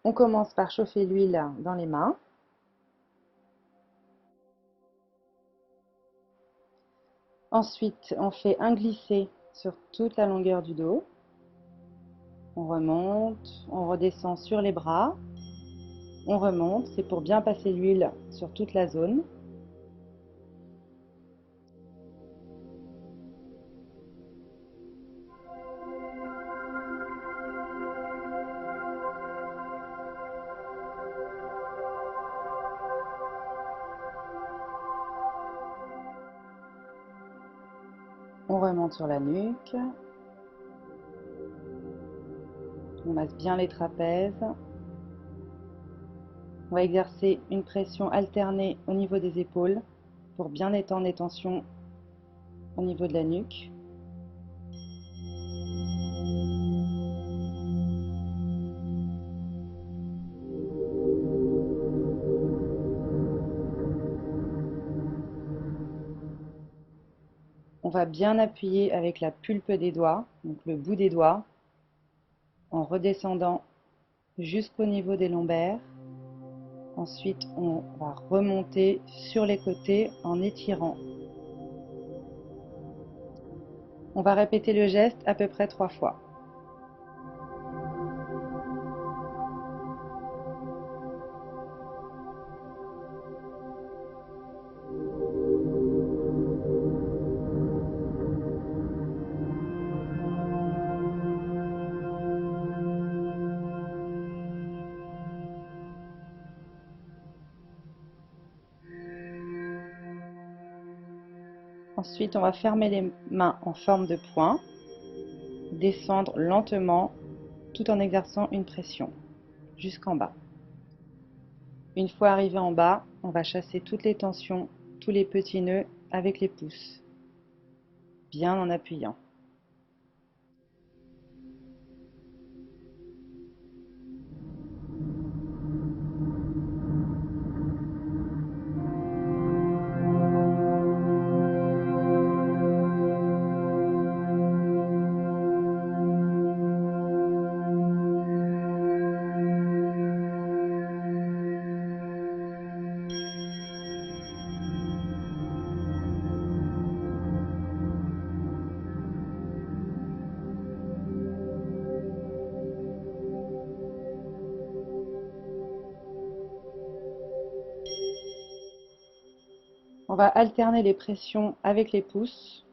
On commence par chauffer l'huile dans les mains. Ensuite, on fait un glissé sur toute la longueur du dos. On remonte, on redescend sur les bras. On remonte, c'est pour bien passer l'huile sur toute la zone. On remonte sur la nuque. On masse bien les trapèzes. On va exercer une pression alternée au niveau des épaules pour bien étendre les tensions au niveau de la nuque. On va bien appuyer avec la pulpe des doigts, donc le bout des doigts, en redescendant jusqu'au niveau des lombaires. Ensuite, on va remonter sur les côtés en étirant. On va répéter le geste à peu près 3 fois. Ensuite, on va fermer les mains en forme de poing, descendre lentement tout en exerçant une pression jusqu'en bas. Une fois arrivé en bas, on va chasser toutes les tensions, tous les petits nœuds avec les pouces, bien en appuyant. On va alterner les pressions avec les pouces,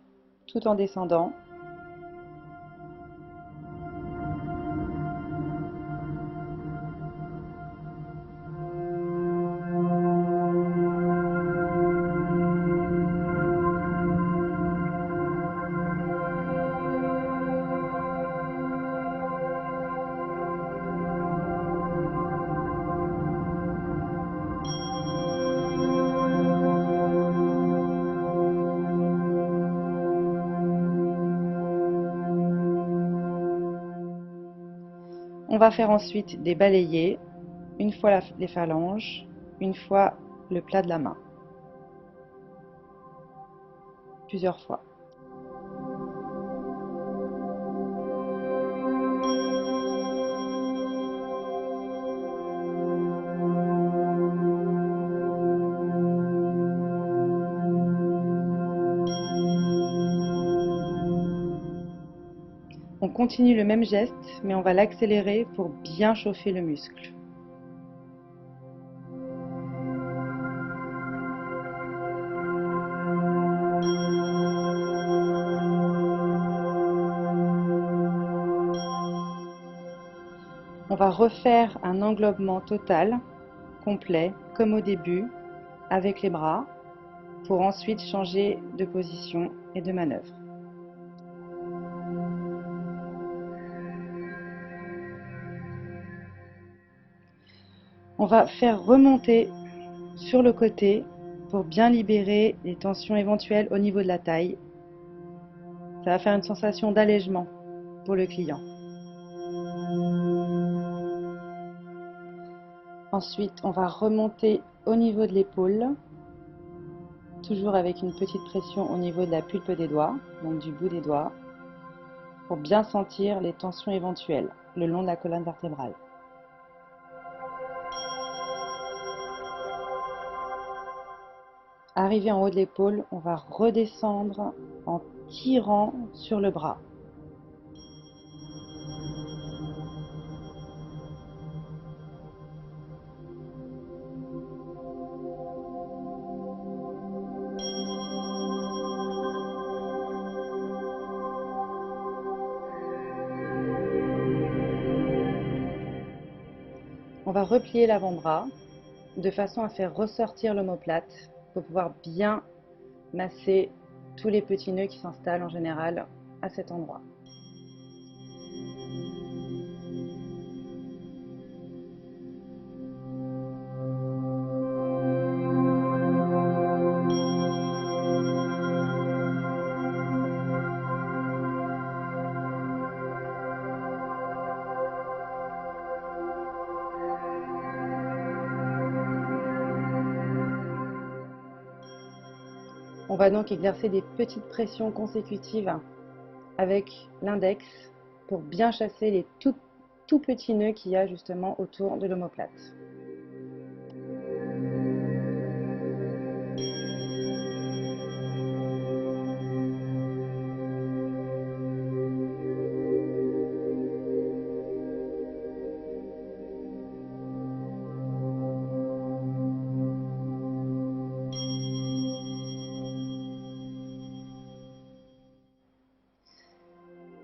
tout en descendant. On va faire ensuite des balayés, une fois les phalanges, une fois le plat de la main, plusieurs fois. On continue le même geste, mais on va l'accélérer pour bien chauffer le muscle. On va refaire un englobement total, complet, comme au début, avec les bras, pour ensuite changer de position et de manœuvre. On va faire remonter sur le côté pour bien libérer les tensions éventuelles au niveau de la taille. Ça va faire une sensation d'allègement pour le client. Ensuite, on va remonter au niveau de l'épaule, toujours avec une petite pression au niveau de la pulpe des doigts, donc du bout des doigts, pour bien sentir les tensions éventuelles le long de la colonne vertébrale. Arrivé en haut de l'épaule, on va redescendre en tirant sur le bras. On va replier l'avant-bras de façon à faire ressortir l'omoplate pour pouvoir bien masser tous les petits nœuds qui s'installent en général à cet endroit. On va donc exercer des petites pressions consécutives avec l'index pour bien chasser les tout petits nœuds qu'il y a justement autour de l'omoplate.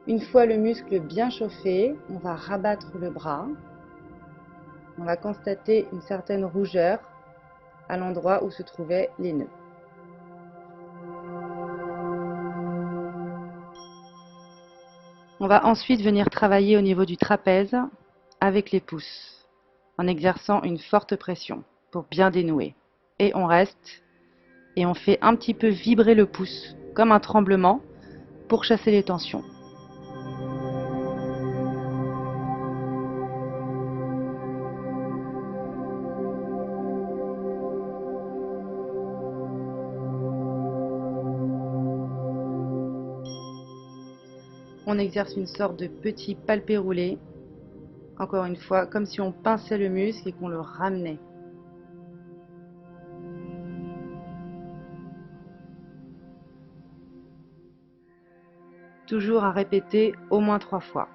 Une fois le muscle bien chauffé, on va rabattre le bras. On va constater une certaine rougeur à l'endroit où se trouvaient les nœuds. On va ensuite venir travailler au niveau du trapèze avec les pouces, en exerçant une forte pression pour bien dénouer. Et on reste, et on fait un petit peu vibrer le pouce, comme un tremblement, pour chasser les tensions. On exerce une sorte de petit palpé roulé, encore une fois, comme si on pinçait le muscle et qu'on le ramenait. Toujours à répéter au moins 3 fois.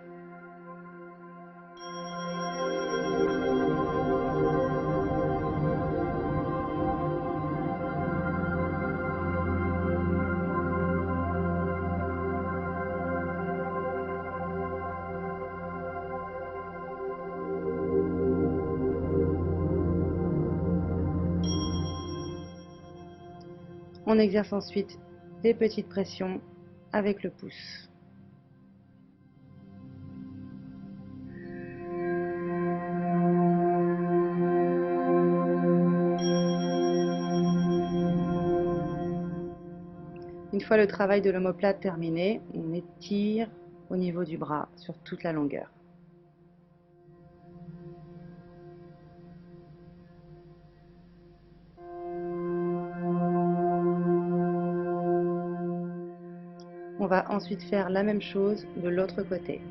On exerce ensuite des petites pressions avec le pouce. Une fois le travail de l'omoplate terminé, on étire au niveau du bras sur toute la longueur. On va ensuite faire la même chose de l'autre côté.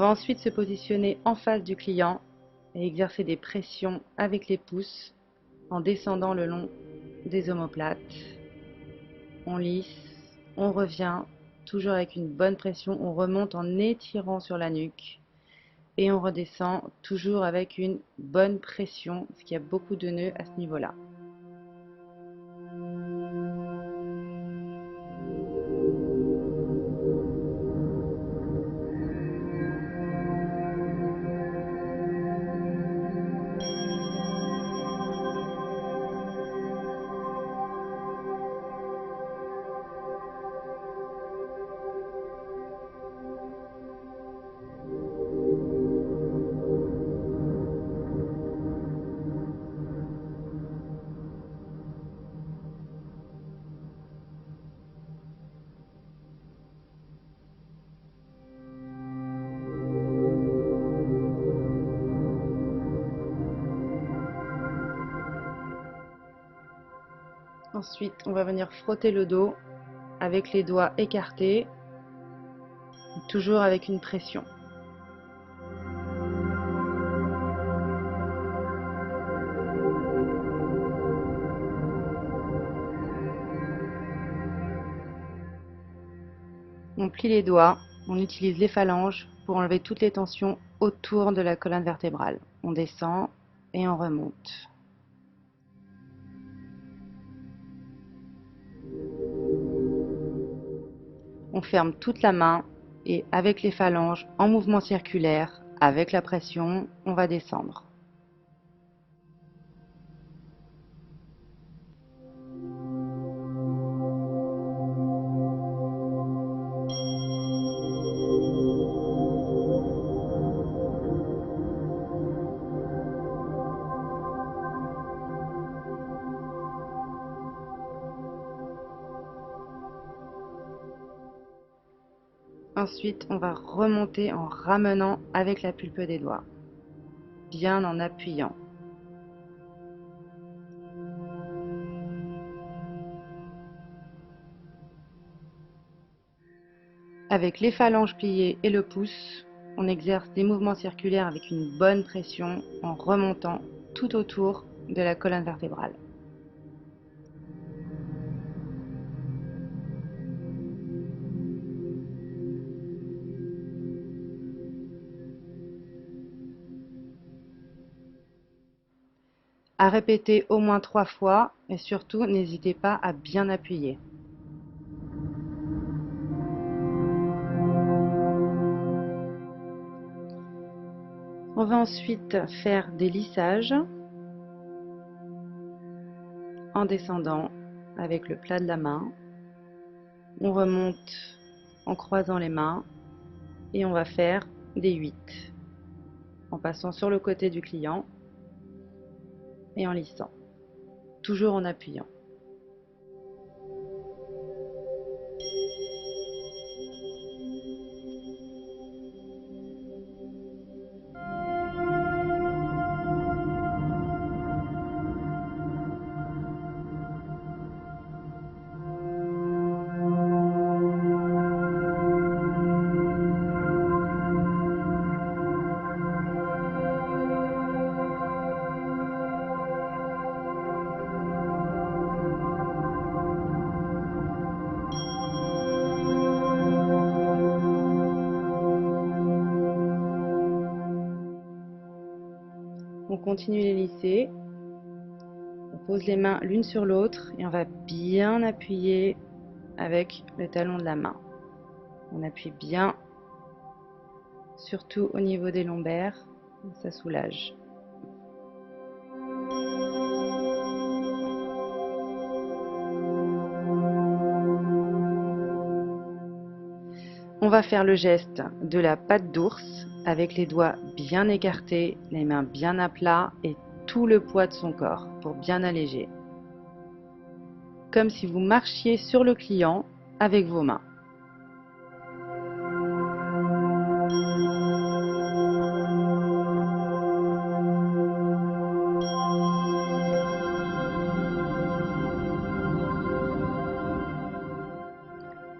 va ensuite se positionner en face du client et exercer des pressions avec les pouces en descendant le long des omoplates. On lisse, on revient, toujours avec une bonne pression, on remonte en étirant sur la nuque et on redescend toujours avec une bonne pression, parce qu'il y a beaucoup de nœuds à ce niveau-là. Ensuite, on va venir frotter le dos avec les doigts écartés, toujours avec une pression. On plie les doigts, on utilise les phalanges pour enlever toutes les tensions autour de la colonne vertébrale. On descend et on remonte. On ferme toute la main et avec les phalanges en mouvement circulaire, avec la pression, on va descendre. Ensuite, on va remonter en ramenant avec la pulpe des doigts, bien en appuyant. Avec les phalanges pliées et le pouce, on exerce des mouvements circulaires avec une bonne pression en remontant tout autour de la colonne vertébrale. À répéter au moins 3 fois et surtout n'hésitez pas à bien appuyer. On va ensuite faire des lissages en descendant avec le plat de la main. On remonte en croisant les mains et on va faire des 8 en passant sur le côté du client et en lissant, toujours en appuyant. On continue les lissés, on pose les mains l'une sur l'autre et on va bien appuyer avec le talon de la main. On appuie bien, surtout au niveau des lombaires, ça soulage. On va faire le geste de la patte d'ours avec les doigts bien écartés, les mains bien à plat et tout le poids de son corps pour bien alléger. Comme si vous marchiez sur le client avec vos mains.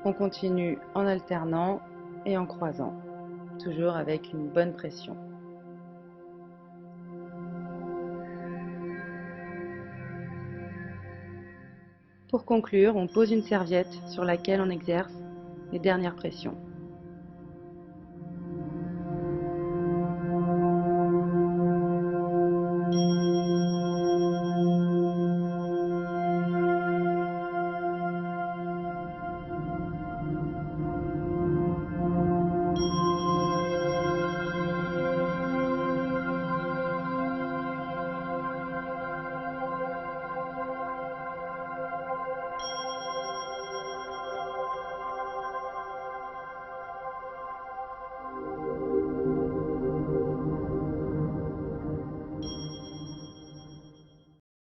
On continue en alternant et en croisant. toujours avec une bonne pression. Pour conclure, on pose une serviette sur laquelle on exerce les dernières pressions.